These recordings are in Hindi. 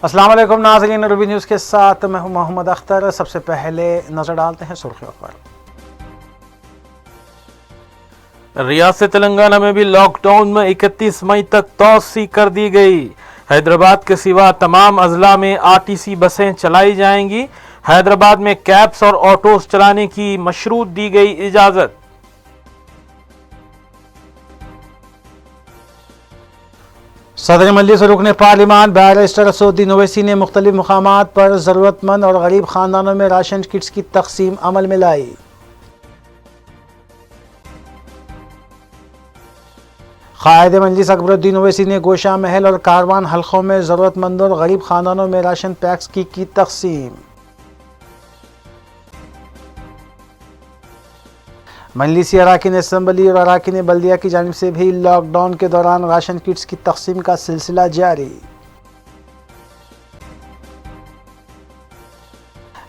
अस्सलाम वालेकुम नाज़रीन, रूबी न्यूज़ के साथ मैं हूं मोहम्मद अख्तर। सबसे पहले नजर डालते हैं सुर्खियों पर। रियासत तेलंगाना में भी लॉकडाउन में 31 मई तक तौसी कर दी गई। हैदराबाद के सिवा तमाम अजला में आरटीसी बसें चलाई जाएंगी। हैदराबाद में कैब्स और ऑटोस चलाने की मशरूत दी गई इजाजत। सदर मजलिस रुकन पार्लिमान बैरिस्टर असदुद्दीन ओवैसी ने मुख्तलिफ मकामात पर ज़रूरतमंद और गरीब ख़ानदानों में राशन किट्स की तकसीम अमल में लाई। क़ायद मजलिस अकबरुद्दीन ओवैसी ने गोशा महल और कारवान हल्कों में ज़रूरतमंदों और गरीब ख़ानदानों में राशन पैक्स की तकसीम। मजलिसी अराकीन असम्बली और अराकीन बल्दिया की जानिब से भी लॉकडाउन के दौरान राशन किट्स की तकसीम का सिलसिला जारी।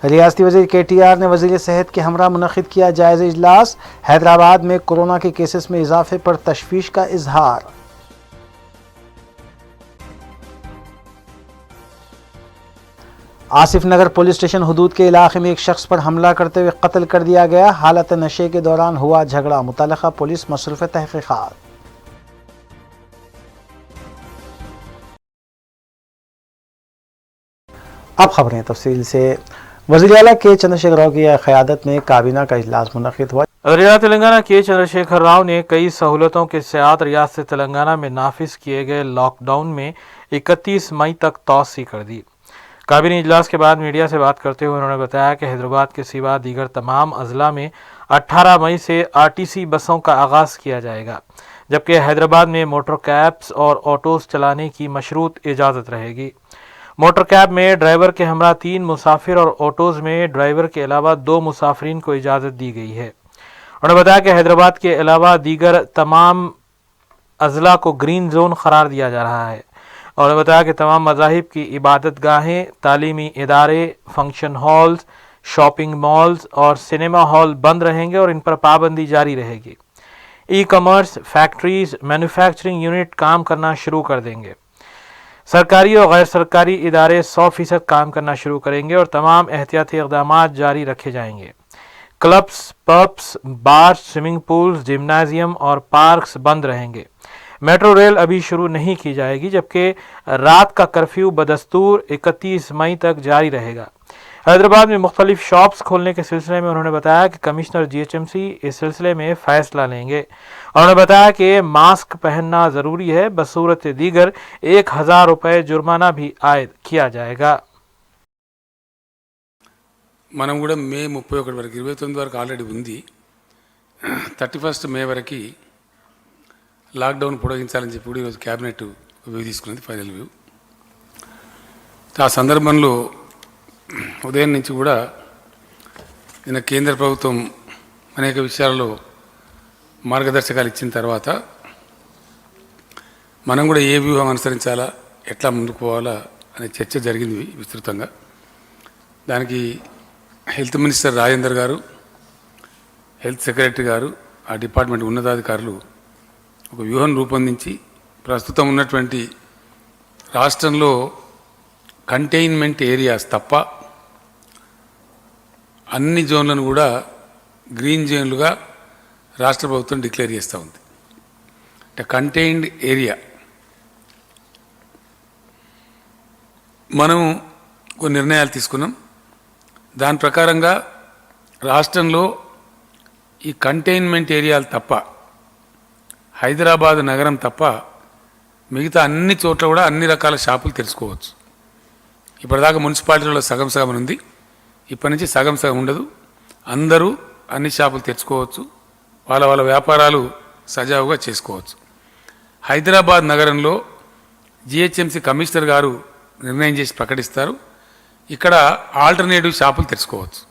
रियासती वज़ीर KTR ने वज़ीर सेहत के हमरा मुनक़िद किया जायज़ा इजलास। हैदराबाद में कोरोना के केसेस में इजाफे पर तशवीश का इजहार। आसिफ नगर पुलिस स्टेशन हुदूद के इलाके में एक शख्स पर हमला करते हुए कत्ल कर दिया गया। हालत नशे के दौरान हुआ झगड़ा। मुतल्लिका पुलिस मसरूफ़ तहक़ीक़ात। अब खबरें तफसील से। वज़ीर आला के चंद्रशेखर राव की क़यादत में काबीना का इजलास मुनक़िद हुआ। रियासत तेलंगाना के चंद्रशेखर राव ने कई सहूलतों के साथ रियासत तेलंगाना में नाफिज किए गए लॉकडाउन में 31 मई तक तौसी कर दी। काबीना इजलास के बाद मीडिया से बात करते हुए उन्होंने बताया कि हैदराबाद के सिवा दीगर तमाम अजला में 18 मई से आरटीसी बसों का आगाज़ किया जाएगा, जबकि हैदराबाद में मोटर कैब्स और ऑटोस चलाने की मशरूत इजाज़त रहेगी। मोटर कैब में ड्राइवर के हमरा 3 मुसाफिर और ऑटोज़ में ड्राइवर के अलावा 2 मुसाफिरीन को इजाज़त दी गई है। उन्होंने बताया कि हैदराबाद के अलावा दीगर तमाम अजला को ग्रीन जोन करार दिया जा रहा है। और बताया कि तमाम मज़ाहिब की इबादत गाहें, तालीमी इदारे, फंक्शन हॉल्स, शॉपिंग मॉल्स और सिनेमा हॉल बंद रहेंगे और इन पर पाबंदी जारी रहेगी। E commerce, factories, manufacturing unit काम करना शुरू कर देंगे। सरकारी और गैर सरकारी इदारे 100% काम करना शुरू करेंगे और तमाम एहतियाती इक़दाम जारी रखे जाएंगे। क्लब्स, पब्स, बार, स्विमिंग पूल्स, जिम्नाजियम और पार्क्स बंद रहेंगे। मेट्रो रेल अभी शुरू नहीं की जाएगी, जबकि रात का कर्फ्यू बदस्तूर 31 मई तक जारी रहेगा। हैदराबाद में मुख्तलिफ शॉप्स खोलने के सिलसिले में उन्होंने बताया कि कमिश्नर GHMC इस सिलसिले में फ़ैसला लेंगे। उन्होंने बताया कि मास्क पहनना ज़रूरी है, बसूरत दीगर 1000 रुपये जुर्माना भी आयद किया जाएगा। మనం కూడా మే 31 వరకు 29 వరకు ఆల్రెడీ ఉంది. 31 మే వరకు లాక్డౌన్ పొడిగించాలని చెప్పి ఈరోజు క్యాబినెట్ వ్యూ తీసుకున్నది, ఫైనల్ వ్యూ. ఆ సందర్భంలో ఉదయం నుంచి కూడా నిన్న కేంద్ర ప్రభుత్వం అనేక విషయాలలో మార్గదర్శకాలు ఇచ్చిన తర్వాత మనం కూడా ఏ వ్యూహం అనుసరించాలా, ఎట్లా ముందుకు పోవాలా అనే చర్చ జరిగింది విస్తృతంగా. దానికి హెల్త్ మినిస్టర్ రాజేందర్ గారు, హెల్త్ సెక్రటరీ గారు, ఆ డిపార్ట్మెంట్ ఉన్నతాధికారులు ఒక వ్యూహం రూపొందించి ప్రస్తుతం ఉన్నటువంటి రాష్ట్రంలో కంటైన్మెంట్ ఏరియాస్ తప్ప అన్ని జోన్లను కూడా గ్రీన్ జోన్లుగా రాష్ట్ర ప్రభుత్వం డిక్లేర్ చేస్తూ ఉంది. అంటే కంటైన్డ్ ఏరియా మనం కొన్ని నిర్ణయాలు తీసుకున్నాం. దాని ప్రకారంగా రాష్ట్రంలో ఈ కంటైన్మెంట్ ఏరియాలు తప్ప, హైదరాబాద్ నగరం తప్ప మిగతా అన్ని చోట్ల కూడా అన్ని రకాల షాపులు తెరుచుకోవచ్చు. ఇప్పటిదాకా మున్సిపాలిటీలో సగం సగం ఉంది, ఇప్పటి నుంచి సగం సగం ఉండదు. అందరూ అన్ని షాపులు తెరుచుకోవచ్చు, వాళ్ళ వాళ్ళ వ్యాపారాలు సజావుగా చేసుకోవచ్చు. హైదరాబాద్ నగరంలో GHMC కమిషనర్ గారు నిర్ణయం చేసి ప్రకటిస్తారు, ఇక్కడ ఆల్టర్నేటివ్ షాపులు తెరుచుకోవచ్చు.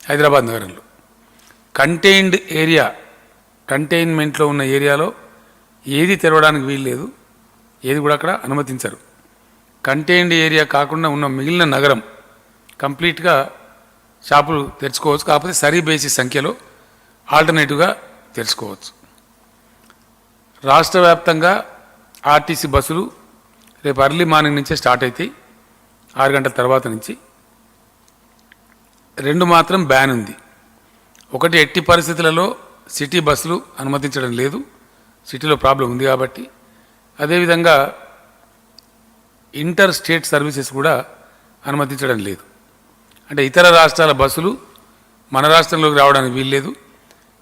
హైదరాబాద్ నగరంలో కంటైన్డ్ ఏరియా, కంటైన్మెంట్లో ఉన్న ఏరియాలో ఏది తెరవడానికి వీలు లేదు, ఏది కూడా అక్కడ అనుమతించరు. కంటైన్డ్ ఏరియా కాకుండా ఉన్న మిగిలిన నగరం కంప్లీట్గా షాపులు తెరుచుకోవచ్చు, కాకపోతే సరీ బేసిస్ సంఖ్యలో ఆల్టర్నేటివ్గా తెరుచుకోవచ్చు. రాష్ట్ర వ్యాప్తంగా ఆర్టీసీ బస్సులు రేపు అర్లీ మార్నింగ్ నుంచే స్టార్ట్ అవుతాయి. 6 గంటల తర్వాత నుంచి. 2 మాత్రం బ్యాన్ ఉంది. ఒకటి, ఎట్టి పరిస్థితులలో సిటీ బస్సులు అనుమతించడం లేదు, సిటీలో ప్రాబ్లం ఉంది కాబట్టి. అదేవిధంగా ఇంటర్ స్టేట్ సర్వీసెస్ కూడా అనుమతించడం లేదు. అంటే ఇతర రాష్ట్రాల బస్సులు మన రాష్ట్రంలోకి రావడానికి వీల్లేదు,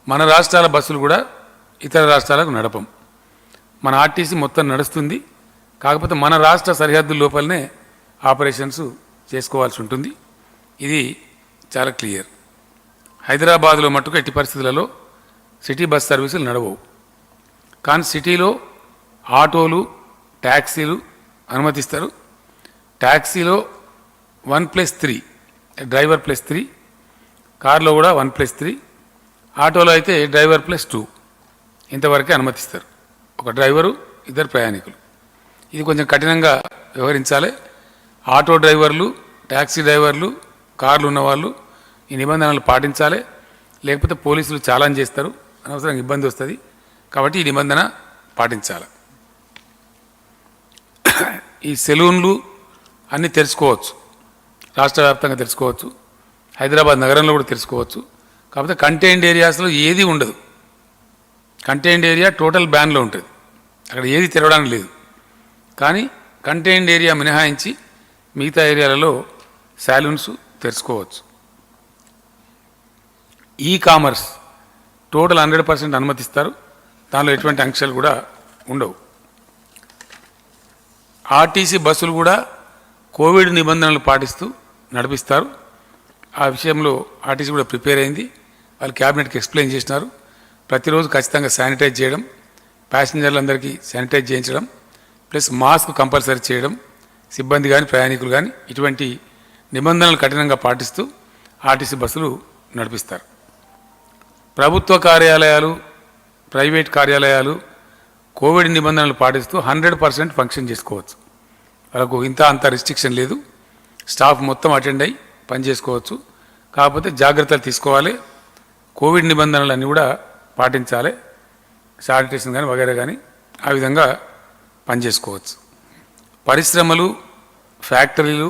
మన రాష్ట్రాల బస్సులు కూడా ఇతర రాష్ట్రాలకు నడపం. మన ఆర్టీసీ మొత్తం నడుస్తుంది, కాకపోతే మన రాష్ట్ర సరిహద్దుల లోపలనే ఆపరేషన్స్ చేసుకోవాల్సి ఉంటుంది. ఇది చాలా క్లియర్. హైదరాబాద్లో మట్టుకు ఎట్టి పరిస్థితులలో సిటీ బస్ సర్వీసులు నడవవు. కానీ సిటీలో ఆటోలు, ట్యాక్సీలు అనుమతిస్తారు. ట్యాక్సీలో 1+3, డ్రైవర్ +3, కార్లో కూడా 1+3, ఆటోలో అయితే డ్రైవర్ +2 ఇంతవరకే అనుమతిస్తారు. ఒక డ్రైవరు, 2 ప్రయాణికులు. ఇది కొంచెం కఠినంగా వ్యవహరించాలి. ఆటో డ్రైవర్లు, ట్యాక్సీ డ్రైవర్లు, కార్లు ఉన్నవాళ్ళు ఈ నిబంధనలు పాటించాలి. లేకపోతే పోలీసులు చాలాన్ చేస్తారు, అనవసరంగా ఇబ్బంది వస్తుంది. కాబట్టి ఈ నిబంధన పాటించాలి. ఈ సెలూన్లు అన్నీ తెరుచుకోవచ్చు, రాష్ట్ర వ్యాప్తంగా తెరుచుకోవచ్చు, హైదరాబాద్ నగరంలో కూడా తెరుచుకోవచ్చు. కాకపోతే కంటైన్డ్ ఏరియాస్లో ఏది ఉండదు. కంటైన్డ్ ఏరియా టోటల్ బ్యాన్లో ఉంటుంది, అక్కడ ఏది తెరవడానికి లేదు. కానీ కంటైన్డ్ ఏరియా మినహాయించి మిగతా ఏరియాలలో సాలూన్స్ తెరుచుకోవచ్చు. ఈ కామర్స్ టోటల్ 100% అనుమతిస్తారు, దానిలో ఎటువంటి ఆంక్షలు కూడా ఉండవు. ఆర్టీసీ బస్సులు కూడా కోవిడ్ నిబంధనలు పాటిస్తూ నడిపిస్తారు. ఆ విషయంలో ఆర్టీసీ కూడా ప్రిపేర్ అయింది. వాళ్ళు క్యాబినెట్కి ఎక్స్ప్లెయిన్ చేసినారు. ప్రతిరోజు ఖచ్చితంగా శానిటైజ్ చేయడం, ప్యాసింజర్లందరికీ శానిటైజ్ చేయించడం, ప్లస్ మాస్క్ కంపల్సరీ చేయడం, సిబ్బంది కానీ ప్రయాణికులు కానీ ఇటువంటి నిబంధనలు కఠినంగా పాటిస్తూ ఆర్టీసీ బస్సులు నడిపిస్తారు. ప్రభుత్వ కార్యాలయాలు, ప్రైవేట్ కార్యాలయాలు కోవిడ్ నిబంధనలు పాటిస్తూ 100% ఫంక్షన్ చేసుకోవచ్చు. వాళ్ళకు అంత రిస్ట్రిక్షన్ లేదు. స్టాఫ్ మొత్తం అటెండ్ అయ్యి పని చేసుకోవచ్చు. కాకపోతే జాగ్రత్తలు తీసుకోవాలి. కోవిడ్ నిబంధనలన్నీ కూడా పాటించాలి. శానిటేషన్ కానీ వగైరా కానీ ఆ విధంగా పనిచేసుకోవచ్చు. పరిశ్రమలు, ఫ్యాక్టరీలు,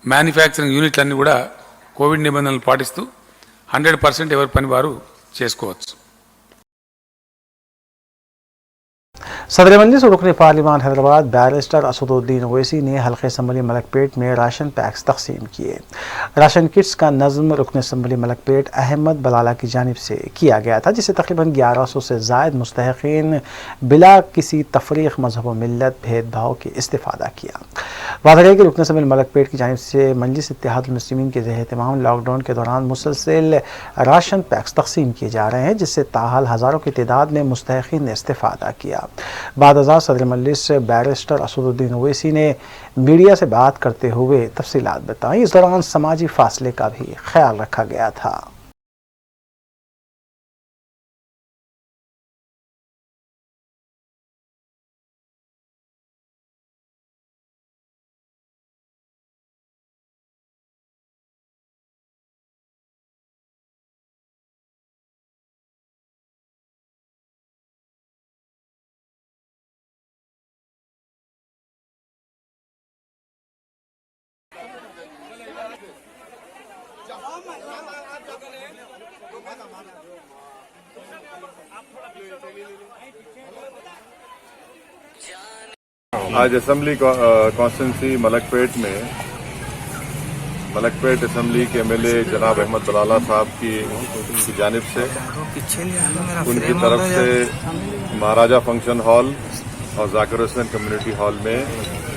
మ్యానుఫ్యాక్చరింగ్ యూనిట్లన్నీ కూడా కోవిడ్ నిబంధనలు పాటిస్తూ 100% ఎవరి పని వారు చేసుకోవచ్చు. सदर मजलिस और रुकन पार्लिमान हैदराबाद बैरिस्टर असदुद्दीन ओवैसी ने हल्के असम्बली मलकपेट में राशन पैक्स तकसीम किए। राशन किट्स का नज़्म रुकन असम्बली मलकपेट अहमद बलाला की जानिब से किया गया था, जिसे तकरीबन 1100 से ज़ायद मुस्तहिकीन बिला किसी तफरीक, मजहब व मिल्लत भेदभाव के इस्तेफादा किया। वादा है कि रुकन असम्बली मलकपेट की जानिब से मजलिस इत्तेहादुल मुस्लिमीन के ज़ेर एहतमाम लॉकडाउन के दौरान मुसलसल राशन पैक्स तकसीम किए जा रहे हैं, जिससे ताहाल हज़ारों की तादाद में मुस्तहिकीन ने इस्तेफादा किया। बाद अज़ां सदर मजलिस बैरिस्टर असदुद्दीन ओवैसी ने मीडिया से बात करते हुए तफसीलात बताई। इस दौरान समाजी फासले का भी ख्याल रखा गया था। आज असेंबली कॉन्स्टिट्यूंसी मलकपेट असेंबली के एमएलए जनाब अहमद बलाला साहब की जानिब से उनकी तरफ से महाराजा फंक्शन हॉल और जाकिर हुसैन कम्युनिटी हॉल में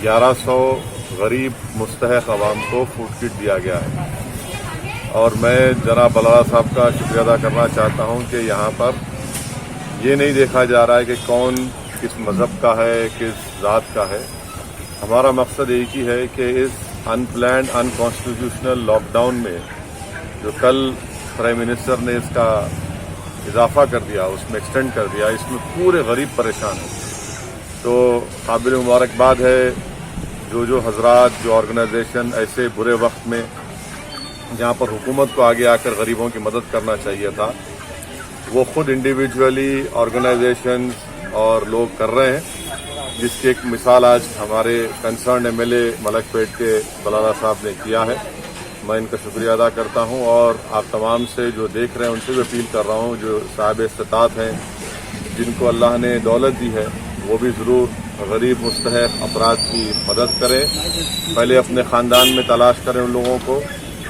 1100 गरीब मुस्तहक अवाम को फूड किट दिया गया है। और मैं जनाब बलाला साहब का शुक्रिया अदा करना चाहता हूं कि यहाँ पर ये नहीं देखा जा रहा है कि कौन किस मज़हब का है, किस ज़ात का है। हमारा मकसद एक ही है कि इस अनप्लैंड अनकॉन्स्टिट्यूशनल लॉकडाउन में जो कल प्राइम मिनिस्टर ने इसका इजाफा कर दिया, उसमें एक्सटेंड कर दिया, इसमें पूरे गरीब परेशान हैं। तो काबिल मुबारकबाद है जो हजरात, जो ऑर्गेनाइजेशन ऐसे बुरे वक्त में जहाँ पर हुकूमत को आगे आकर गरीबों की मदद करना चाहिए था, वो खुद इंडिविजुअली ऑर्गेनाइजेशन और लोग कर रहे हैं। जिसकी एक मिसाल आज हमारे कंसर्न एमएलए मलकपेट के बलाला साहब ने किया है। मैं इनका शुक्रिया अदा करता हूं और आप तमाम से जो देख रहे हैं उनसे भी अपील कर रहा हूं, जो साहिब इस्तात हैं, जिनको अल्लाह ने दौलत दी है, वो भी ज़रूर गरीब मुस्तहक़ अफराद की मदद करें। पहले अपने ख़ानदान में तलाश करें उन लोगों को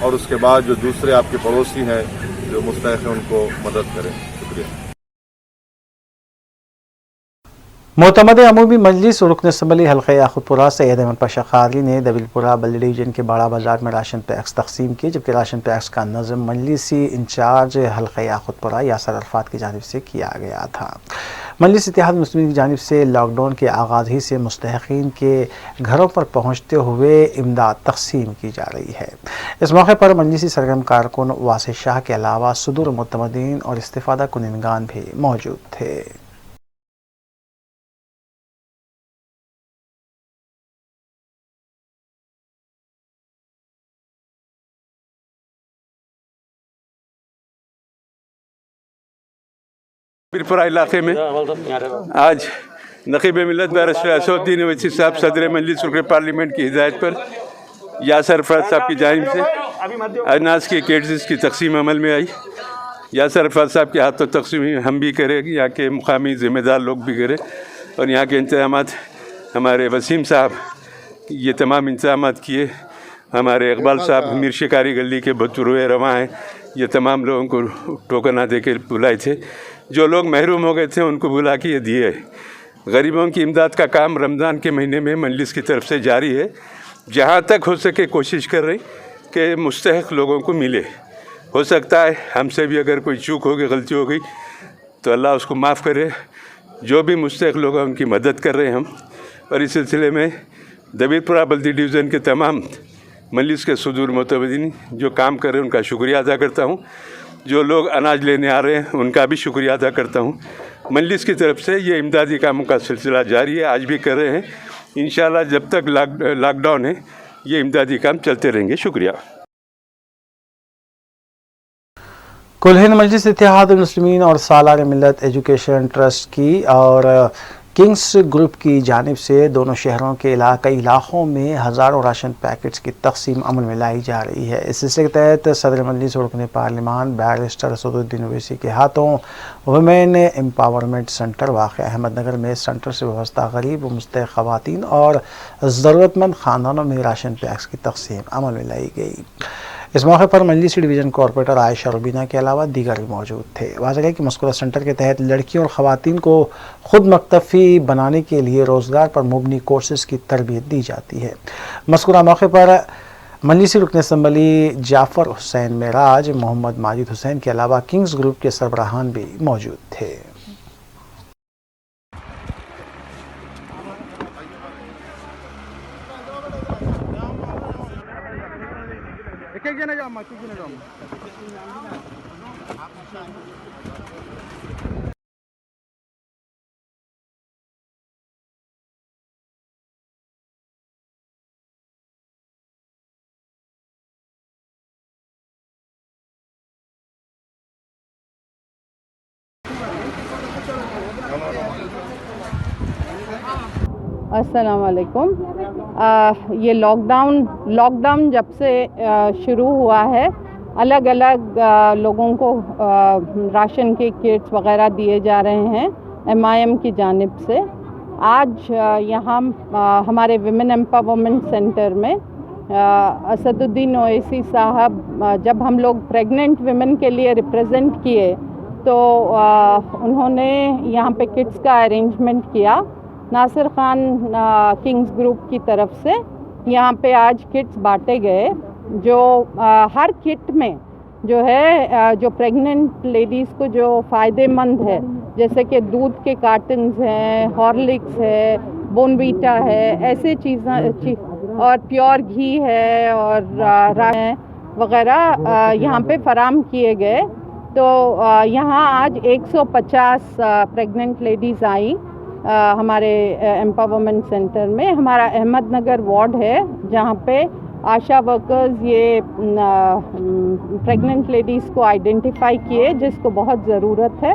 और उसके बाद जो दूसरे आपके पड़ोसी हैं जो मुस्तहक़ हैं उनको मदद करें। शुक्रिया। मोतमद अमूमी मजलिस रुकन असम्बली हल्क़े याक़ूतपुरा सैयद अहमद पाशा क़ारी ने दबिलपुरा बल्ली डिवीजन के बड़ा बाज़ार में राशन पैक्स तकसीम किए, जबकि राशन पैक्स का नज़म मजलिसी इंचार्ज हल्क़े याक़ूतपुरा यासर अरफात की जानिब से किया गया था। मजलिस इत्तेहाद मुस्लिमीन की जानिब से लॉकडाउन के आगाज़ ही से मुस्तहक़ीन के घरों पर पहुँचते हुए इमदाद तकसीम की जा रही है। इस मौके पर मजलिसी सरगर्म कारकुन वासिफ शाह के अलावा सुदूर मुतमदीन और इस्तिफ़ादा कुनिंदगान भी मौजूद थे। दबिलपुरा इलाके में आज नक़ीब मिल्लत बैरिस्टर असदुद्दीन ओवैसी साहब सदर मजलिस रुकन पार्लियामेंट की हिदायत पर यासर अरफात साहब की जानिब से अनाज की किट्स की तकसीम अमल में आई। यासर अरफात साहब के हाथों तकसीम हम भी करें, यहाँ के मुकामी ज़िम्मेदार लोग भी करें और यहाँ के इंतज़ामात हमारे वसीम साहब ये तमाम इंतज़ामात किए। हमारे इकबाल साहब मीर शिकारी गली के बतुरुए रवा हैं, ये तमाम लोगों को टोकन दे के बुलाए थे। जो लोग महरूम हो गए थे उनको बुला के ये दिए। गरीबों की इमदाद का काम रमज़ान के महीने में मजलिस की तरफ से जारी है। जहाँ तक हो सके कोशिश कर रही कि मुस्तहक़ लोगों को मिले। हो सकता है हमसे भी अगर कोई चूक हो गई, गलती हो गई तो अल्लाह उसको माफ़ करे। जो भी मुस्तहक़ लोग हैं उनकी मदद कर रहे हैं हम। और इस सिलसिले में दबिलपुरा बल्दी डिवीज़न के तमाम मजलिस के सुदूर मुतमदीन जो काम कर रहे हैं उनका शुक्रिया अदा करता हूँ। जो लोग अनाज लेने आ रहे हैं उनका भी शुक्रिया अदा करता हूँ। मजलिस की तरफ से ये इमदादी कामों का सिलसिला जारी है, आज भी कर रहे हैं। इंशाअल्लाह जब तक लॉकडाउन है ये इमदादी काम चलते रहेंगे। शुक्रिया। कुल हिंद मजलिस इत्तेहाद मुस्लिमीन और सालार मिल्लत एजुकेशन ट्रस्ट की और किंग्स ग्रुप की जानिब से दोनों शहरों के कई इलाक़ों में हज़ारों राशन पैकेट्स की तकसीम अमल में लाई जा रही है। इस सिलसिले के तहत सदर मजलिस रुकन पार्लिमान बैरिस्टर असदुद्दीन ओवैसी के हाथों वुमेन एम्पावरमेंट सेंटर वाक़ अहमदनगर में सेंटर से व्यवस्था गरीब व मुस्तहक़ ख़वातीन और ज़रूरतमंद ख़ानदानों में राशन पैक्स की तकसीम अमल में लाई गई। इस मौके पर मजलिसी डिवीज़न कॉरपोरेटर आयशा रुबीना के अलावा दीगर भी मौजूद थे। वाज़ेह है कि मज़कूरा सेंटर के तहत लड़कियों और ख़वातीन को ख़ुद मुक्तफ़ी बनाने के लिए रोज़गार पर मुबनी कोर्सेज़ की तरबियत दी जाती है। मज़कूरा मौके पर मजलिसी रुकन असम्बली जाफ़र हुसैन मेराज, मोहम्मद माजिद हुसैन के अलावा किंग्स ग्रुप के सरबराहान भी मौजूद थे। अस्सलाम वालेकुम। ये लॉकडाउन जब से शुरू हुआ है, अलग अलग लोगों को राशन के किट्स वगैरह दिए जा रहे हैं MIM की जानिब से। आज यहाँ हमारे विमेन एम्पावरमेंट सेंटर में असदुद्दीन ओवैसी साहब जब हम लोग प्रेग्नेंट विमेन के लिए रिप्रेजेंट किए तो उन्होंने यहाँ पे किट्स का अरेंजमेंट किया। नासिर खान किंग्स ग्रुप की तरफ से यहाँ पे आज किट्स बांटे गए, जो हर किट में जो है जो प्रेग्नेंट लेडीज़ को जो फ़ायदेमंद है, जैसे कि दूध के कार्टन्स हैं, हॉर्लिक्स है, बोनवीटा है, ऐसे चीज़ें और प्योर घी है और वगैरह यहाँ पे फराम किए गए। तो यहाँ आज 150 प्रेग्नेंट लेडीज़ आई हमारे एम्पावरमेंट सेंटर में। हमारा अहमदनगर वार्ड है जहाँ पे आशा वर्कर्स ये प्रेग्नेंट लेडीज़ को आइडेंटिफाई किए जिसको बहुत ज़रूरत है,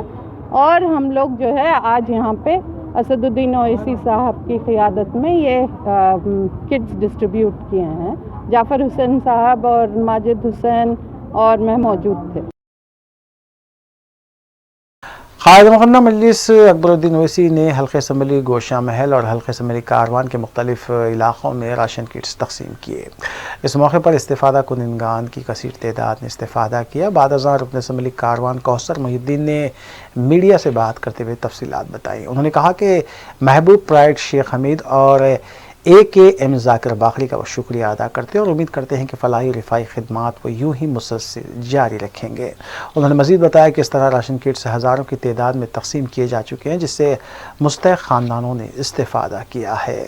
और हम लोग जो है आज यहाँ पे असदुद्दीन ओवैसी साहब की क़ियादत में ये किट्स डिस्ट्रीब्यूट किए हैं। जाफ़र हुसैन साहब और माजिद हुसैन और मैं मौजूद थे। क़ायद मुक़न्ना मजलिस अकबरुद्दीन ओवैसी ने हल्क़े असम्बली गोशा महल और हल्क़े असम्बली कारवान के मुख्तलिफ़ इलाक़ों में राशन किट्स तक़सीम किए। इस मौके पर इस्तिफ़ादा कुनिंदगान की कसीर तादाद ने इस्तिफ़ादा किया। बाद अज़ां रुकन असम्बली कारवान कौसर मुहिद्दीन ने मीडिया से बात करते हुए तफसीलात बताई। उन्होंने कहा कि महबूब प्राइड शेख हमीद और AKM ज़ाकिर बाखरी का वो शुक्रिया अदा करते हैं और उम्मीद करते हैं कि फ़लाही रिफ़ाई खिदमात वो यूँ ही मुसलसल जारी रखेंगे। उन्होंने मज़ीद बताया कि इस तरह राशन किट्स हज़ारों की तादाद में तक़सीम किए जा चुके हैं, जिससे मुस्तहिक़ ख़ानदानों ने इस्तिफ़ादा किया है।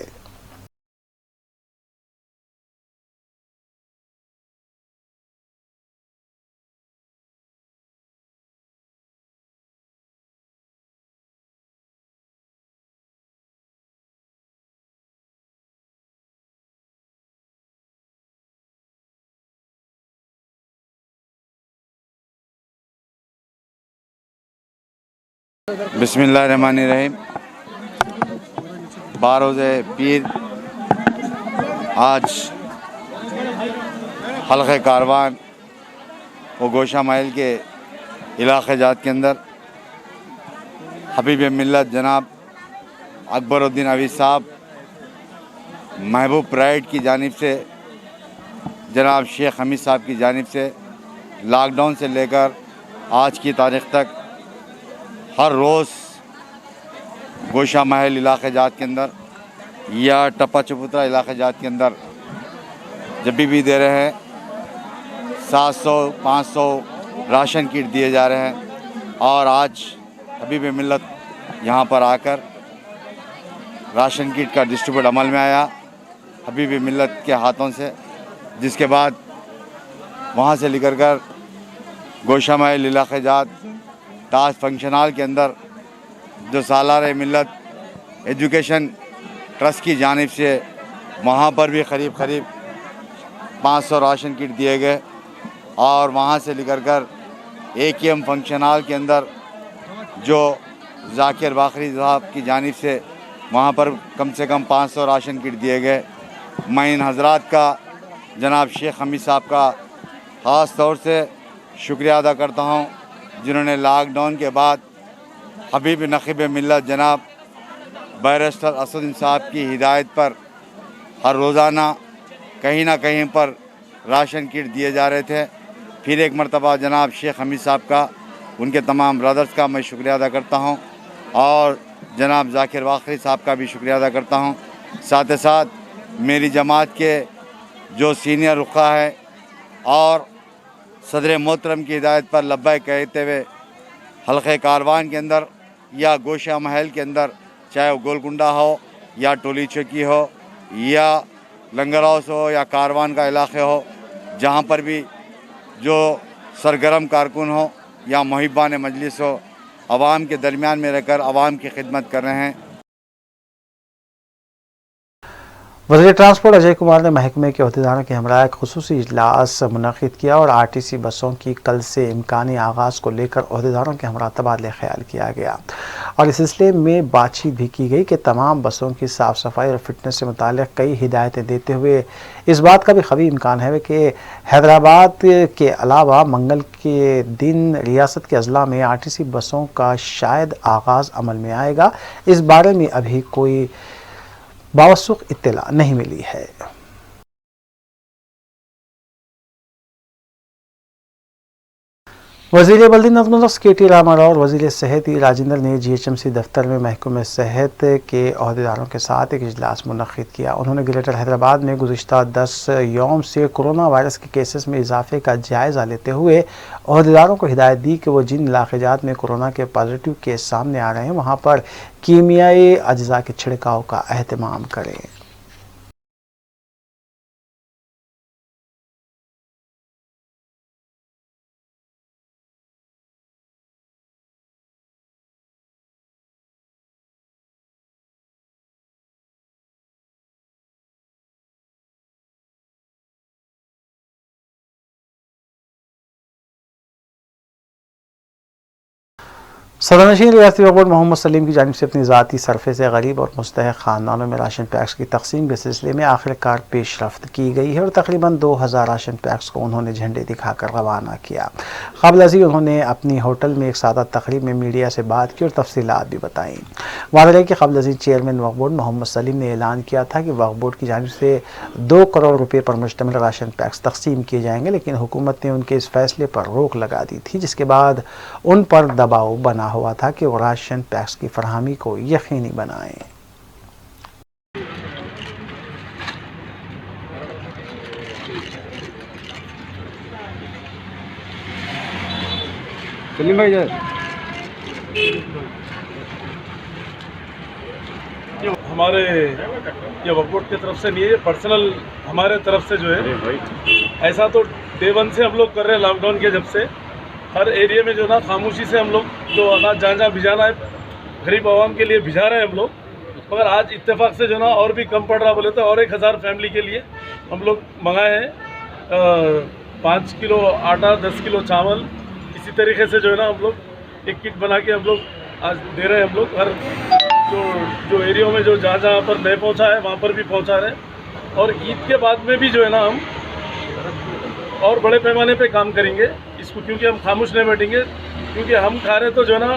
बिस्मिल्लाहिर्रहमानिर्रहीम। बारोज़े पीर आज हल्क़े कारवान व गोशा महल के इलाक़े जात के अंदर हबीब मिल्लत जनाब अकबरुद्दीन ओवैसी साहब महबूब प्राइड की जानिब से जनाब शेख हमीद साहब की जानिब से लॉकडाउन से लेकर आज की तारीख़ तक हर रोज़ गोशा महल इलाक़े जात के अंदर या टप्पा चबूतरा इलाक़े जात के अंदर जब भी दे रहे हैं 700-500 राशन किट दिए जा रहे हैं। और आज हबीब मिल्लत यहाँ पर आकर राशन किट का डिस्ट्रीब्यूट अमल में आया हबीब मिल्लत के हाथों से, जिसके बाद वहाँ से लेकर कर गोशा महल इलाक़े जात ताज फंक्शन हॉल के अंदर जो सालार मिल्लत एजुकेशन ट्रस्ट की जानिब से वहाँ पर भी करीब 500 राशन किट दिए गए। और वहाँ से लेकर कर AKM फंक्शन हॉल के अंदर जो ज़ाकिर बाखरी साहब की जानिब से वहाँ पर कम से कम 500 राशन किट दिए गए। मैं इन हज़रात का जनाब शेख हमीद साहब का ख़ास तौर से शुक्रिया अदा करता हूँ, जिन्होंने लॉकडाउन के बाद हबीब नक़ीब मिल्लत जनाब बैरिस्टर असदुद्दीन साहब की हिदायत पर हर रोज़ाना कहीं ना कहीं पर राशन किट दिए जा रहे थे। फिर एक मरतबा जनाब शेख हमीद साहब का, उनके तमाम ब्रदर्स का मैं शुक्रिया अदा करता हूँ और जनाब ज़ाकिर बाखरी साहब का भी शुक्रिया अदा करता हूँ। साथ ही साथ मेरी जमात के जो सीनियर रुखा है और सदर मोहतरम की हिदायत पर लब्बैक कहते हुए हल्क़े कारवान के अंदर या गोशा महल के अंदर, चाहे वो गोलकुंडा हो या टोली चौकी हो या लंगर हाउस हो या कारवान का इलाक़े हो, जहाँ पर भी जो सरगर्म कारकुन हो या मुहिब्बान मजलिस हो, आवाम के दरमियान में रहकर आवाम की खिदमत कर रहे हैं। वज़ीर ट्रांसपोर्ट अजय कुमार ने महकमे के अहदेदारों के हमरा एक खुसूसी इजलास मुनक़िद किया और RTC बसों की कल से इम्कानी आगाज़ को लेकर अहदेदारों के हमरा तबादले ख्याल किया गया और इस सिलसिले में बातचीत भी की गई कि तमाम बसों की साफ़ सफाई और फिटनेस से मुताल्लिक़ कई हिदायतें देते हुए इस बात का भी ख़वी इम्कान है कि हैदराबाद के अलावा मंगल के दिन रियासत के अजला में RTC बसों का शायद आगाज़ अमल में आएगा। इस बारे में अभी कोई बावसूख इत्तला नहीं मिली है। वज़ीर बल्दी नज़्म KT रामाराव और वज़ीर सेहत राजेंद्र ने GHMC दफ्तर में महकमे सेहत के अहदेदारों के साथ एक इजलास मुनक़िद किया। उन्होंने ग्रेटर हैदराबाद में गुज़िश्ता 10 यौम से कोरोना वायरस के केसेस में इजाफे का जायज़ा लेते हुए अहदेदारों को हिदायत दी कि वो जिन इलाक़ात में कोरोना के पॉजिटिव केस सामने आ रहे हैं वहाँ पर कीमियाई अज्जा के छिड़काव का अहतमाम करें। सदरनशीन रियासती वक्फ बोर्ड मोहम्मद सलीम की जानिब से अपनी ज़ाती सरफे से गरीब और मुस्तहक़ ख़ानदानों में राशन पैक्स की तकसीम के सिलसिले में आखिरकार पेशरफ्त की गई है और तकरीबन 2000 राशन पैक्स को उन्होंने झंडे दिखाकर रवाना किया। क़ब्ल अज़ीं उन्होंने अपनी होटल में एक सादा तकरीब में मीडिया से बात की और तफसीलात भी बताईं। वाज़ेह है कि क़ब्ल अज़ीं चेयरमैन वक्फ बोर्ड मोहम्मद सलीम ने ऐलान किया था कि वक्फ बोर्ड की जानिब से 2 करोड़ रुपये पर मुश्तमिल राशन पैक्स तकसीम किए जाएंगे, लेकिन हुकूमत ने उनके इस फैसले पर रोक लगा दी थी, जिसके बाद उन पर दबाव बना हुआ था कि वो राशन पैक्स की फरहमी को यकीनी बनाएं। हमारे ये वक्फ बोर्ड की तरफ से नहीं है, ये पर्सनल हमारे तरफ से जो है। ऐसा तो डे 1 से हम लोग कर रहे हैं, लॉकडाउन के जब से हर एरिया में जो ना खामोशी से हम लोग जो अनाज जहाँ जहाँ भिजाना है गरीब आवाम के लिए भिजा रहे हैं हम लोग। मगर आज इत्तेफाक से जो ना और भी कम पड़ रहा बोले तो और 1000 फैमिली के लिए हम लोग मंगाए हैं 5 किलो आटा, 10 किलो चावल। इसी तरीके से जो है ना हम लोग एक किट बना के हम लोग आज दे रहे हैं। हम लोग हर जो एरिया में जो जहाँ जहाँ पर नहीं पहुँचा है वहाँ पर भी पहुँचा रहे हैं। और ईद के बाद में भी जो है ना हम और बड़े पैमाने पे काम करेंगे इसको, क्योंकि हम खामोश नहीं बैठेंगे, क्योंकि हम खा रहे तो जो है ना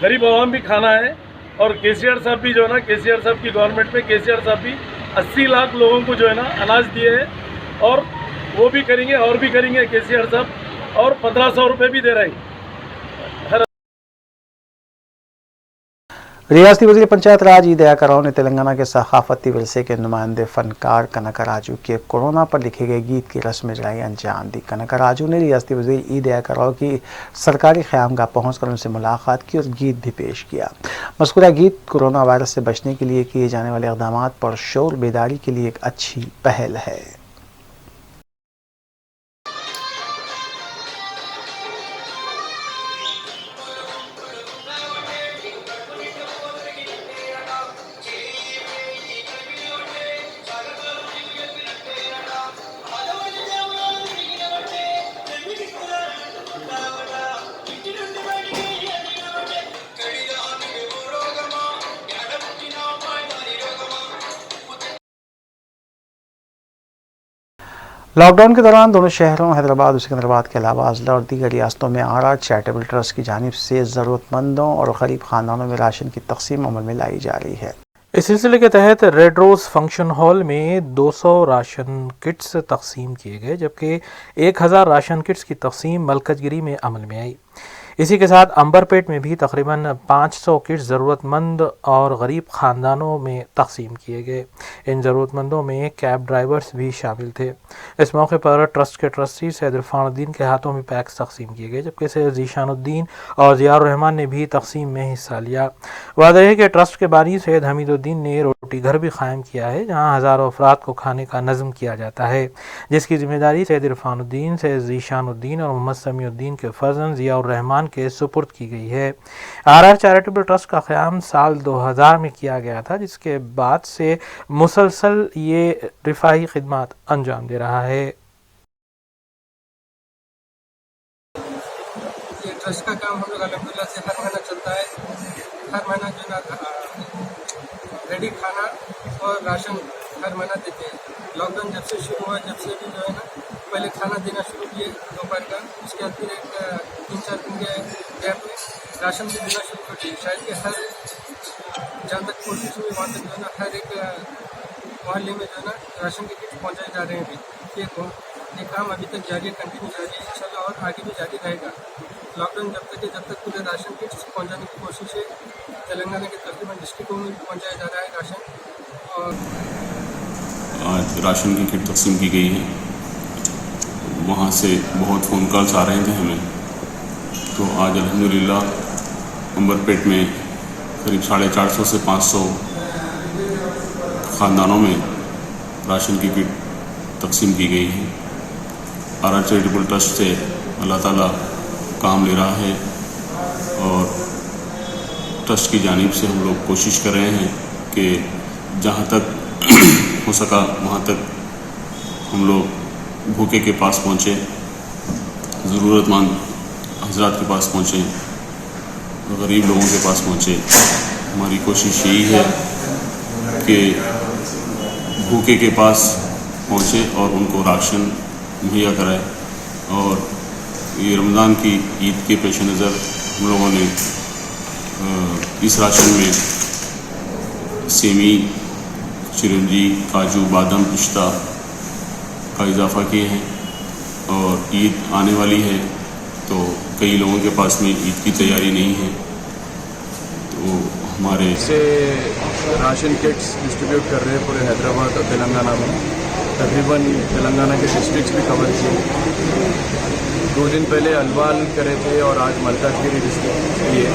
गरीब आवाम भी खाना है। और केसीआर साहब भी जो है ना, केसीआर साहब की गवर्नमेंट में केसीआर साहब भी 80 लाख लोगों को जो है ना अनाज दिए हैं और वो भी करेंगे और भी करेंगे केसीआर साहब, और 1500 रुपये भी दे रहे हैं। रियासती वज़ीर पंचायत राज ई दयाकर राव ने तेलंगाना के सकाफती विरसे के नुमाइंदे फनकार कनकराजू के कोरोना पर लिखे गए गीत की रस्म इजराई अंजाम दी। कनकराजू ने रियासती वज़ीर ई दयाकर राव की सरकारी क़यामगाह पहुँचकर उनसे मुलाकात की और गीत भी पेश किया। मज़कूरा गीत कोरोना वायरस से बचने के लिए किए जाने वाले इक़दाम पर शोर बेदारी के लिए एक अच्छी पहल है। लॉकडाउन के दौरान दोनों शहरों हैदराबाद और सिकंदराबाद के अलावा अजला और दीगर रियासतों में आरा चैरिटेबल ट्रस्ट की जानिब से ज़रूरतमंदों और गरीब खानदानों में राशन की तकसीम अमल में लाई जा रही है। इस सिलसिले के तहत रेड रोज़ फंक्शन हॉल में 200 राशन किट्स तकसीम किए गए, जबकि 1000 राशन किट्स की तकसीम मलकजगिरी में अमल में आई। इसी के साथ अंबरपेट में भी तकरीबन 500 किट्स ज़रूरतमंद और गरीब ख़ानदानों में तकसीम किए गए। इन ज़रूरतमंदों में कैब ड्राइवर्स भी शामिल थे। इस मौके पर ट्रस्ट के ट्रस्टी सैयद इरफानुद्दीन के हाथों में पैक्स तकसीम किए गए, जबकि सैयद ज़ीशानुद्दीन और ज़ियाउर रहमान ने भी तकसीम में हिस्सा लिया। वाज़ेह है कि ट्रस्ट के बानी सैयद हमीदुद्दीन ने रोटी घर भी कायम किया है, जहाँ हज़ारों अफराद को खाने का नज़म किया जाता है, जिसकी जिम्मेदारी सैयद इरफानुद्दीन, सैयद ज़ीशानुद्दीन और मोहम्मद समीउद्दीन के फ़र्जंद ज़ियाउर रहमान के सुपुर्द की गई है। आरआर चैरिटेबल ट्रस्ट का क़याम साल 2000 में किया गया था, जिसके बाद से मुसलसल ये रिफाही खिदमत अंजाम दे रहा है। ये ट्रस्ट का काम हम लोग अल्हम्दुलिल्लाह से हर महीना चलता है। हर महीना जो ना रेडी खाना और राशन हर महीना देते हैं। लॉकडाउन जब से शुरू हुआ, जब से भी जो है ना पहले खाना देना शुरू किए दोपहर का, उसके बाद फिर एक 3-4 दिन के गैप में राशन भी देना शुरू कर दिए। शायद कि हर जहाँ तक कोशिश हुई वहाँ तक जो है ना हर एक मोहल्ले में जो है ना राशन के किट पहुँचाए जा रहे हैं। अभी ये काम अभी तक जारी है, कंटिन्यू जारी है, इंशाल्लाह और आगे भी जारी रहेगा। लॉकडाउन जब तक पूरे राशन किट्स पहुँचाने की कोशिश है। तेलंगाना के तकरीबन डिस्ट्रिक्टों में भी पहुँचाया जा रहा है राशन। और आज राशन की किट तकसीम की गई है। वहाँ से बहुत फ़ोन कॉल्स आ रहे थे हमें, तो आज अल्हम्दुलिल्लाह अंबरपेट में करीब 450 से 500 ख़ानदानों में राशन की किट तकसीम की गई है। आरआर चैरिटेबल ट्रस्ट से अल्लाह ताला काम ले रहा है और ट्रस्ट की जानिब से हम लोग कोशिश कर रहे हैं कि जहाँ तक हो सका वहाँ तक हम लोग भूखे के पास पहुँचे, ज़रूरतमंद हजरात के पास पहुँचे। गरीब लोगों के पास पहुँचे। हमारी कोशिश यही है कि भूखे के पास पहुँचे और उनको राशन मुहैया कराए। और ये रमज़ान की ईद के पेश नज़र हम लोगों ने इस राशन में सेमी, चिरंजी, काजू, बादाम, पिस्ता का इजाफ़ा किए हैं। और ईद आने वाली है तो कई लोगों के पास में ईद की तैयारी नहीं है, तो हमारे से राशन किट्स डिस्ट्रीब्यूट कर रहे हैं पूरे हैदराबाद और तेलंगाना में। तकरीबन तेलंगाना के डिस्ट्रिक्ट्स भी कवर किए। 2 दिन पहले अलवाल करे थे और आज मल्काजगिरी डिस्ट्रिक्ट किए।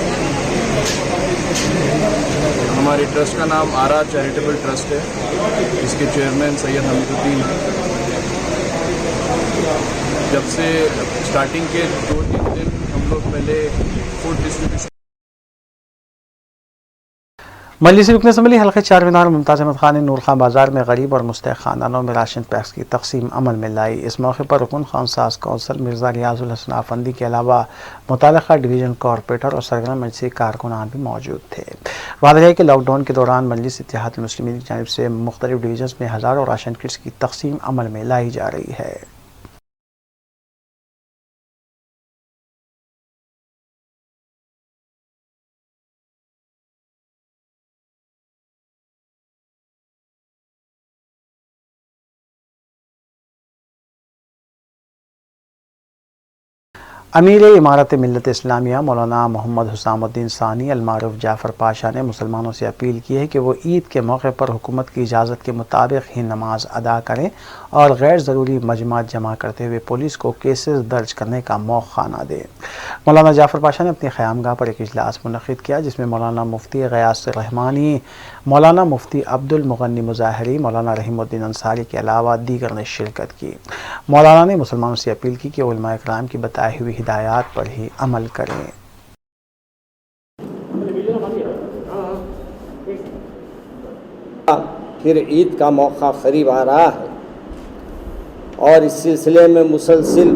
हमारे ट्रस्ट का नाम आरा चैरिटेबल ट्रस्ट है, इसके चेयरमैन सैयद हमीदुद्दीन हैं। जब से स्टार्टिंग के 2-3 दिन हम लोग पहले फूड डिस्ट्रीब्यूशन मजलिस रुकन असम्बली हल्के 4 मीनार मुमताज़ अहमद खान ने नूर खान बाज़ार में गरीब और मुस्तहक़ ख़ानदानों में राशन पैक्स की तकसीम अमल में लाई। इस मौके पर रुकन खान सास कौंसल मिर्ज़ा रियाजुल हसन आफंदी के अलावा मुताल्लिक़ा डिवीज़न कॉरपोरेटर और सरगर्म मजलिसी कारकुनान भी मौजूद थे। वाज़ेह है कि लॉकडाउन के दौरान मजलिस इत्तेहादुल मुस्लिमीन की जानिब से मुख्तलिफ़ डिवीज़न्स में हज़ारों राशन किट्स की तकसीम अमल में लाई जा रही है। अमीर इमारत मिल्लत इस्लामिया मौलाना मोहम्मद हुसामुद्दीन सानी अलमारूफ जाफ़र पाशा ने मुसलमानों से अपील की है कि वो ईद के मौके पर हुकूमत की इजाज़त के मुताबिक ही नमाज अदा करें और गैर ज़रूरी मजमात जमा करते हुए पुलिस को केसेस दर्ज करने का मौका न दें। मौलाना जाफ़र पाशा ने अपनी क़यामगाह पर एक इजलास मुनक़िद किया जिसमें मौलाना मुफ्ती ग़यास रहमानी, मौलाना मुफ्ती अब्दुल मुग़न्नी मुज़ाहिरी, मौलाना रहीमुद्दीन अंसारी के अलावा दीगर ने शिरकत की। मौलाना ने मुसलमानों से अपील की कि उलमा इकराम की बताई हुई हिदायत पर ही अमल करें। फिर ईद का मौका करीब आ रहा है और इस सिलसिले में मुसलसिल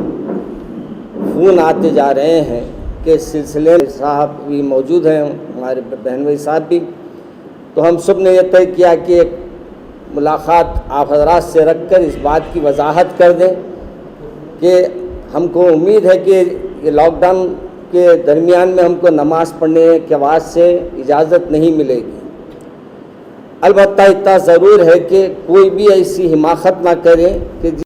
फ़ोन आते जा रहे हैं कि इस सिलसिले में साहब भी मौजूद हैं, हमारे बहन भाई साहब भी। तो हम सब ने यह तय किया कि एक मुलाकात आप हजरात से रख कर इस बात की वजाहत कर दें कि हमको उम्मीद है कि ये लॉकडाउन के दरमियान में हमको नमाज़ पढ़ने के बाद से इजाज़त नहीं मिलेगी। अलबत्ता इतना ज़रूर है कि कोई भी ऐसी हिमाकत ना करे कि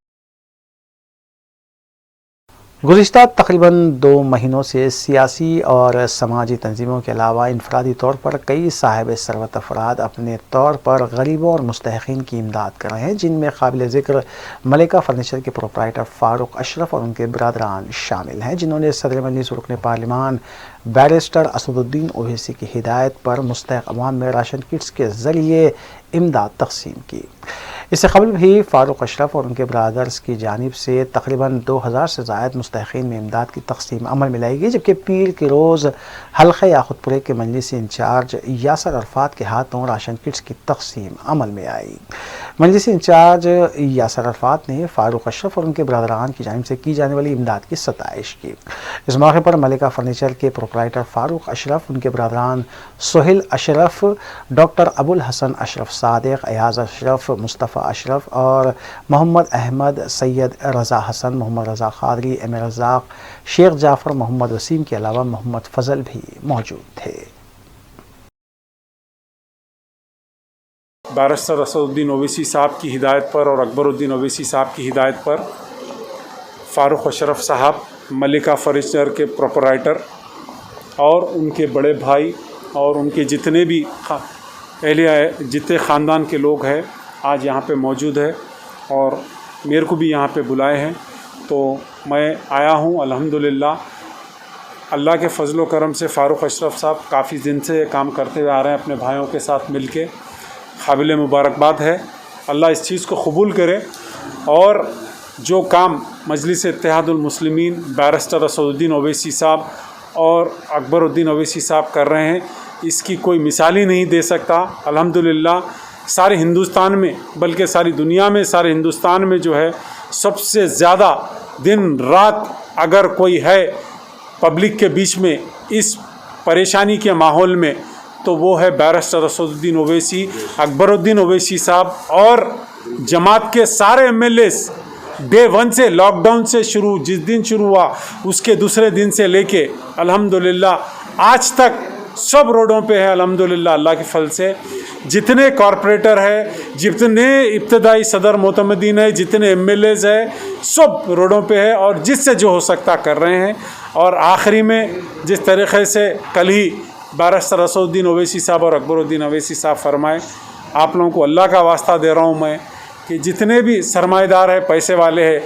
गुज़िश्ता तकरीबन 2 महीनों से सियासी और समाजी तंजीमों के अलावा इनफरादी तौर पर कई साहिब सरवत अफराद अपने तौर पर गरीबों और मुस्तहक़ीन की इमदाद कर रहे हैं, जिनमें काबिल ज़िक्र मलिका फर्नीचर के प्रोप्राइटर फ़ारूक अशरफ और उनके बरदरान शामिल हैं, जिन्होंने सदर मजलिस रुकन पार्लिमान बैरिस्टर असदुद्दीन ओवैसी की हिदायत पर मुस्तहक़ अवाम में राशन किट्स के ज़रिए इमदाद तकसीम की। इससे कबल भी फ़ारूक अशरफ और उनके ब्रादर्स की जानिब से तकरीबन 2000 से ज़ायद मुस्तहक़ीन में इमदाद की तकसीम अमल में लाई गई, जबकि पीर के रोज़ हल्क़े याक़ूतपुरे के मजलिसी इंचार्ज यासर अरफात के हाथों राशन किट्स की तकसीम अमल में आई। मजलिसी इंचार्ज यासर अरफात ने फ़ारूक अशरफ और उनके ब्रादरान की जानिब से की जाने वाली इमदाद की सताइश की। इस मौके पर मलिका फर्नीचर के प्रोप्राइटर फ़ारूक अशरफ, उनके ब्रादरान सोहेल अशरफ, डॉक्टर अबुल हसन अशरफ सादिक, अयाज़ अशरफ, मुस्तफ़ा अशरफ और मोहम्मद अहमद, सैयद रज़ा हसन, मोहम्मद रज़ा क़ादरी, एम रज़ाक़, शेख जाफ़र, मोहम्मद वसीम के अलावा मोहम्मद फ़ज़ल भी मौजूद थे। बैरिस्टर असदुद्दीन ओवैसी साहब की हिदायत पर और अकबरुद्दीन ओवैसी साहब की हिदायत पर फ़ारूक अशरफ साहब मलिका फर्नीचर के प्रोप्राइटर और उनके बड़े भाई और उनके जितने भी जितने ख़ानदान के लोग हैं आज यहाँ पे मौजूद है और मेरे को भी यहाँ पे बुलाए हैं, तो मैं आया हूँ। अल्हम्दुलिल्लाह अल्लाह के फ़ज़ल व करम से फ़ारूक अशरफ साहब काफ़ी दिन से काम करते हुए आ रहे हैं अपने भाइयों के साथ मिल के, काबिल मुबारकबाद है। अल्लाह इस चीज़ को कबूल करे और जो काम मजलिस इत्तेहादुल मुस्लिमीन बैरिस्टर असदुद्दीन ओवैसी साहब और अकबरुद्दीन ओवैसी साहब कर रहे हैं, इसकी कोई मिसाल ही नहीं दे सकता। अल्हम्दुलिल्लाह सारे हिंदुस्तान में बल्कि सारी दुनिया में, सारे हिंदुस्तान में जो है सबसे ज़्यादा दिन रात अगर कोई है पब्लिक के बीच में इस परेशानी के माहौल में, तो वो है बैरिस्टर असदुद्दीन ओवैसी, अकबरुद्दीन ओवैसी साहब और जमात के सारे एमएलएस। डे 1 से लॉकडाउन से शुरू, जिस दिन शुरू हुआ उसके दूसरे दिन से लेके अल्हम्दुलिल्लाह आज तक सब रोडों पे है अल्हम्दुलिल्लाह अल्लाह के फल से। जितने कॉरपोरेटर है, जितने इब्तदाई सदर मोतमदीन है, जितने एमएलएज है, सब रोडों पे है और जिससे जो हो सकता कर रहे हैं। और आखिरी में जिस तरीक़े से कल ही बैरिस्टर असदुद्दीन ओवैसी साहब और अकबरुद्दीन ओवैसी साहब फरमाए, आप लोगों को अल्लाह का वास्ता दे रहा हूँ मैं कि जितने भी सरमाएदार है, पैसे वाले हैं,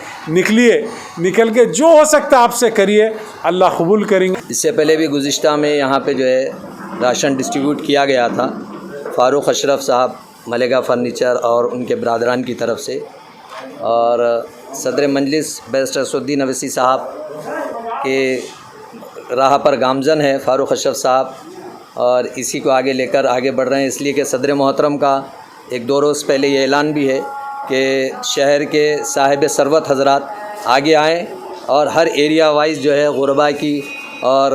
निकल के जो हो सकता आपसे करिए, अल्लाह कबूल करेंगे। इससे पहले भी गुज़िश्ता में यहाँ पे जो है राशन डिस्ट्रीब्यूट किया गया था फ़ारूक अशरफ साहब, मलिका फर्नीचर और उनके बरदरान की तरफ से, और सदर मजलिस बैरिस्टर असदुद्दीन ओवैसी साहब के राह पर गामजन है फ़ारूक अशरफ साहब, और इसी को आगे लेकर आगे बढ़ रहे हैं। इसलिए कि सदर मोहतरम का एक 2 रोज़ पहले ये ऐलान भी है कि शहर के साहिब सरवत हज़रात आगे आएँ और हर एरिया वाइज जो है गुरबा की और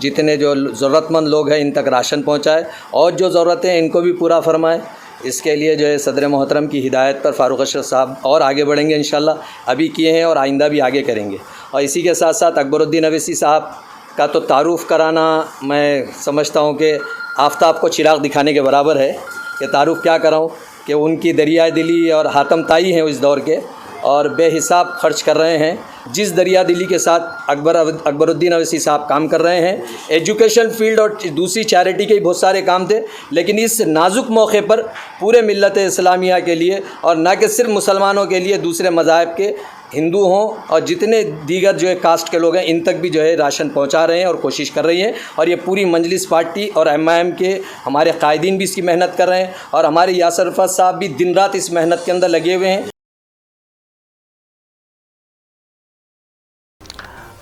जितने जो ज़रूरतमंद लोग हैं इन तक राशन पहुँचाए और जो ज़रूरतें हैं इनको भी पूरा फरमाए। इसके लिए जो है सदर मोहतरम की हिदायत पर फ़ारूक अशरफ साहब और आगे बढ़ेंगे इंशाल्लाह, अभी किए हैं और आइंदा भी आगे करेंगे। और इसी के साथ साथ अकबरुद्दीन ओवैसी साहब का तो तारुफ़ कराना मैं समझता हूँ कि आफ़ताब को चिराग दिखाने के बराबर है कि तारुफ़ क्या कराऊँ कि उनकी दरिया दिली और हातम ताई हैं इस दौर के और बेहिसाब खर्च कर रहे हैं। जिस दरिया दिली के साथ अकबरुद्दीन ओवैसी साहब काम कर रहे हैं, एजुकेशन फील्ड और दूसरी चैरिटी के बहुत सारे काम थे, लेकिन इस नाजुक मौके पर पूरे मिल्लत इस्लामिया के लिए और न कि सिर्फ मुसलमानों के लिए, दूसरे मज़ाहब के हिंदू हों और जितने दीगर जो है कास्ट के लोग हैं इन तक भी जो है राशन पहुंचा रहे हैं और कोशिश कर रही हैं। और ये पूरी मजलिस पार्टी और एमआईएम के हमारे कायदीन भी इसकी मेहनत कर रहे हैं और हमारे यासर अरफत साहब भी दिन रात इस मेहनत के अंदर लगे हुए हैं।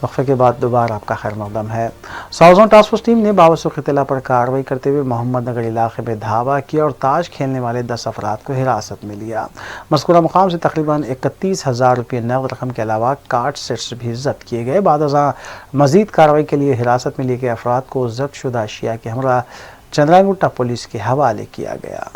वक्फे के बाद दोबारा आपका खैर मकदम है। साउजोन टास्क फोर्स टीम ने बावसूख इत्तला पर कार्रवाई करते हुए मोहम्मद नगर इलाके में धावा किया और ताश खेलने वाले 10 अफराद को हिरासत में लिया। मज़कूरा मुकाम से तकरीबन 31,000 रुपये नकद रकम के अलावा कार्ड सेट्स भी जब्त किए गए। बाद मज़ीद कार्रवाई के लिए हिरासत में लिए गए अफराद को जब्तशुदा अशिया के हमरा चंद्रागुट्टा पुलिस के हवाले किया गया।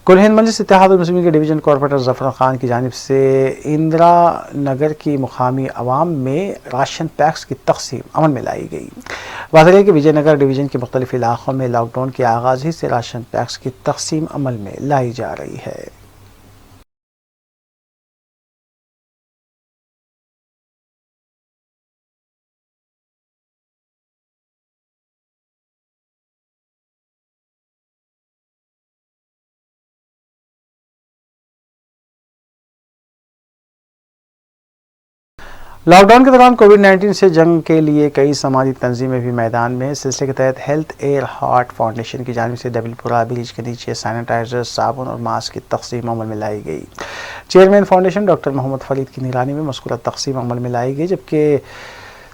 कुल हिंद मजलिस इत्तेहाद मुस्लिमीन के डिवीज़न कॉर्पोरेटर ज़फ़र खान की जानिब से इंदिरा नगर की मुकामी आवाम में राशन पैक्स की तक़सीम अमल में लाई गई। वाज़ेह के विजयनगर डिवीज़न के मुख्तलिफ इलाक़ों में लॉकडाउन के आगाज़ ही से राशन पैक्स की तक़सीम अमल में लाई जा रही है। लॉकडाउन के दौरान कोविड-19 से जंग के लिए कई समाजी तंजीमें भी मैदान में हैं। इस सिलसिले के तहत हेल्थ एयर हार्ट फाउंडेशन की जानिब से डबलपुरा ब्रिज के नीचे सैनिटाइजर, साबुन और मास्क की तक़सीम अमल में लाई गई। Chairman foundation doctor Mohammad Farid की निगरानी में मज़कूरा तक़सीम अमल में लाई गई, जबकि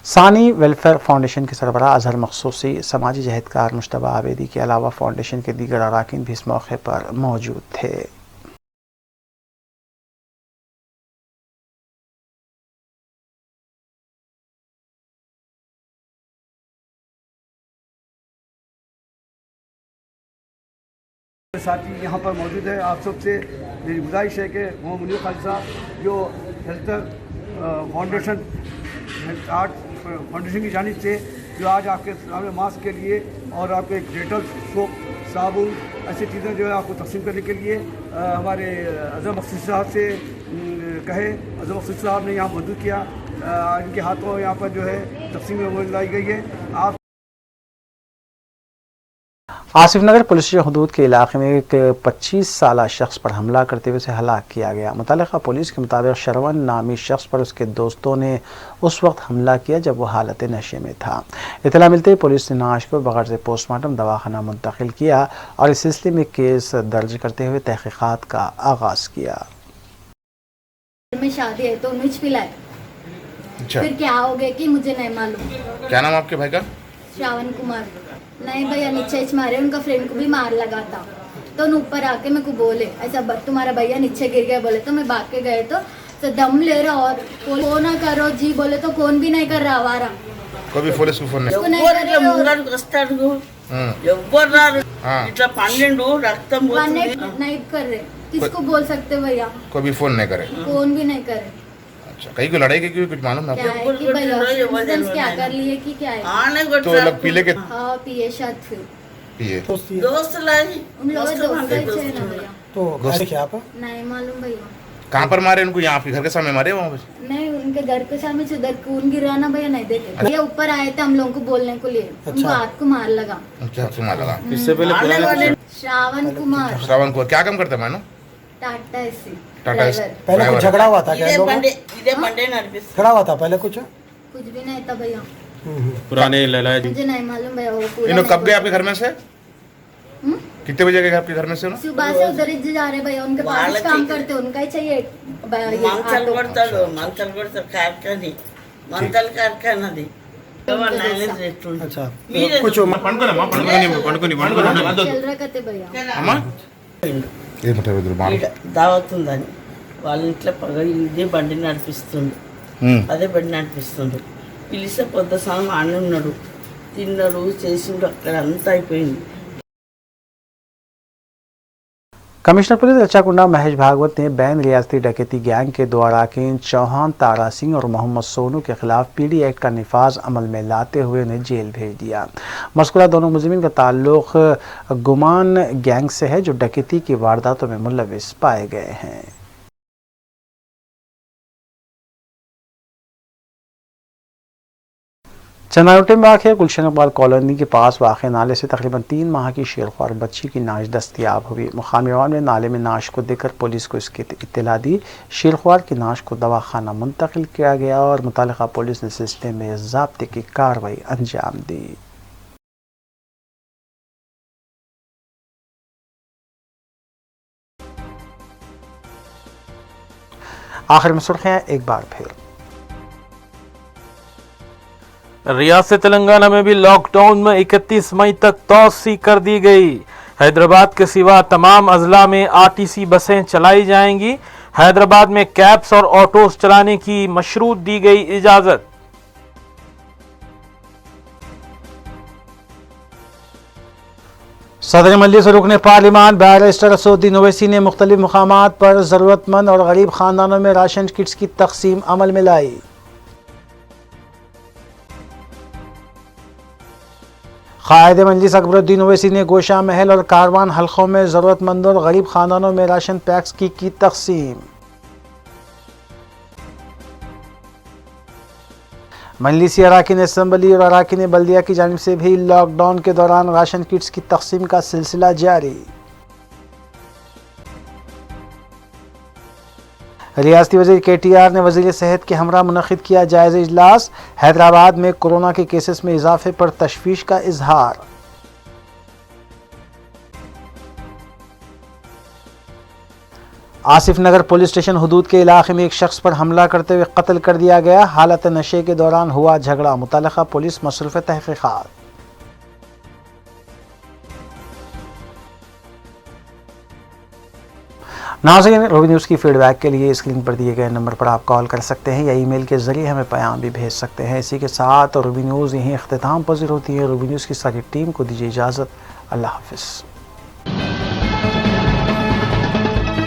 सानी वेलफेयर फाउंडेशन के सरबराह अजहर मखसूसी, समाजी जहदकार मुश्तबा आबेदी के अलावा फाउंडेशन के दीगर अरकान भी इस मौके पर मौजूद थे। साथी यहाँ पर मौजूद है। आप सबसे मेरी गुजारिश है कि मोहम्मद मुनीर खालिद साहब जो हेल्थ फाउंडेशन आर्ट फाउंडेशन की जानिब से जो आज आपके सामने मास्क के लिए और आपके डेटल, सोप, साबुन ऐसी चीज़ें जो है आपको तकसीम करने के लिए हमारे अजहर मखसूसी साहब से कहे। अजहर मखसूसी साहब ने यहाँ मौजूद किया, इनके हाथों यहाँ पर जो है तकसीम लाई गई है। आप आसिफ नगर पुलिस हदूद के इलाके में एक 25 साला शख्स पर हमला करते हुए उसे हलाक किया गया। मुतल्लिका पुलिस के मुताबिक शरवन नामी शख्स पर उसके दोस्तों ने उस वक्त हमला किया जब वो हालत नशे में था। इतला मिलते ही पुलिस ने नाश को बगैर से पोस्टमार्टम दवाखाना मुंतकिल किया और इस सिलसिले में केस दर्ज करते हुए तहकीकात का आगाज किया। में शादी है तो मिर्च पिलाए। फिर क्या हो गया कि मुझे नहीं मालूम। क्या नाम आपके भाई का? श्रावण कुमार। नहीं भैया नीचे मारे, उनका फ्रेंड को भी मार लगा था तो ऊपर आके मेरे को बोले ऐसा तुम्हारा भैया नीचे गिर गया बोले, तो मैं भाग के गए तो दम ले रहा और फोन ना करो जी बोले तो फोन भी नहीं कर रहा हमारा। कभी पुलिस को फोन नहीं कर रहे, किसको बोल सकते भैया? कभी फोन नहीं करे, फोन भी नहीं करे। अच्छा, कहीं को लड़ाई की कुछ मालूम है क्या कर लिए कि क्या है? तो लोग पीले के हाँ पिए शायद फिर पिए दोस्त लाई उन लोग दोस्त ना भैया। तो क्या आप नहीं मालूम भैया। कहाँ पर मारे उनको? यहाँ आपके घर के सामने मारे? वहाँ पर नहीं, उनके घर के सामने से उधर खून गिरा ना भैया, नहीं देखे भैया। ऊपर आए थे हम लोगों को बोलने को लिए, उनको हाथ को मार लगा। क्या मार लगा? इससे पहले श्रावण कुमार। श्रावण कुमार क्या काम करता है? मानो टाटा एसी टाटा पहले कुछ झगड़ा हुआ था क्या? झगड़ा हुआ था पहले? कुछ भी नहीं था भैया। पुराने लैला मुझे नहीं मालूम भैया। इन्होंने कब गए आपके घर में से? कितने बजे गए आपके घर में से? सुबह से उधर ही जा रहे भैया, उनके पास काम करते, उनका ही चाहिए। अच्छा कुछ దావత్ ఉందని వాళ్ళ ఇంట్లో ఇదే బండి నడిపిస్తుండు, అదే బండి నడిపిస్తుండు. పిలిస్తే పొద్దు సాయం ఆనే ఉన్నాడు, తిన్నాడు, చేసిండు, అక్కడ అంతా అయిపోయింది. कमिश्नर पुलिस रचाकुंडा महेश भागवत ने बैन रियासती डकैती गैंग के दो अराकीन चौहान तारा सिंह और मोहम्मद सोनू के खिलाफ पीडी एक्ट का निफाज अमल में लाते हुए उन्हें जेल भेज दिया। मज़कूरा दोनों मुज़म्मिन का ताल्लुक गुमान गैंग से है जो डकैती की वारदातों में मुलविस पाए गए हैं। चनारोटे में वाक़ गुलशन इकबाल कॉलोनी के पास वाक़ नाले से तकरीबन 3 माह की शेरख्वार बच्ची की नाश दस्तियाब हुई। मुक़ामी अवाम ने नाले में नाश को देखकर पुलिस को इसकी इत्तला दी। शेरख्वार की नाश को दवाखाना मुंतकिल किया गया और मुतालिका पुलिस ने सिलसिले में ज़ाब्ते की कार्रवाई अंजाम दी। आखिर में सुर्खियाँ एक बार फिर। रियासत तेलंगाना में भी लॉकडाउन में 31 मई तक तौसी कर दी गई। हैदराबाद के सिवा तमाम अजला में आरटीसी बसें चलाई जाएंगी। हैदराबाद में कैब्स और ऑटोस चलाने की मशरूत दी गई इजाजत। सदर मजलिस रुकन पार्लिमान बैरिस्टर असदुद्दीन ओवैसी ने मुख्तलिफ मुकामात पर ज़रूरतमंद और गरीब ख़ानदानों में राशन किट्स की तकसीम अमल में लाई। क़ायद मजलिस अकबरुद्दीन ओवैसी ने गोशा महल और कारवान हल्कों में ज़रूरतमंदों और गरीब ख़ानदानों में राशन पैक्स की तकसीम। मजलिसी अराकीन असम्बली और अराकीन बल्दिया की जानिब से भी लॉकडाउन के दौरान राशन किट्स की तकसीम का सिलसिला जारी। रियासती वज़ीर KTR ने वज़ीर सेहत के हमरा मुनक़िद किया जायज़ा इजलास। हैदराबाद में कोरोना के केसेस में इजाफे पर तशवीश का इजहार। आसिफ नगर पुलिस स्टेशन हदूद के इलाके में एक शख्स पर हमला करते हुए कत्ल कर दिया गया। हालत नशे के दौरान हुआ झगड़ा, मुतल्लिका पुलिस मसरूफ़ तहक़ीक़ात। नाज़रीन, रूबी न्यूज़ की फीडबैक के लिए स्क्रीन पर दिए गए नंबर पर आप कॉल कर सकते हैं या ईमेल के ज़रिए हमें पैगाम भी भेज सकते हैं। इसी के साथ रूबी न्यूज़ यहीं इख्तिताम पज़ीर होती है। रूबी न्यूज़ की सारी टीम को दीजिए इजाज़त। अल्लाह हाफ़िज़।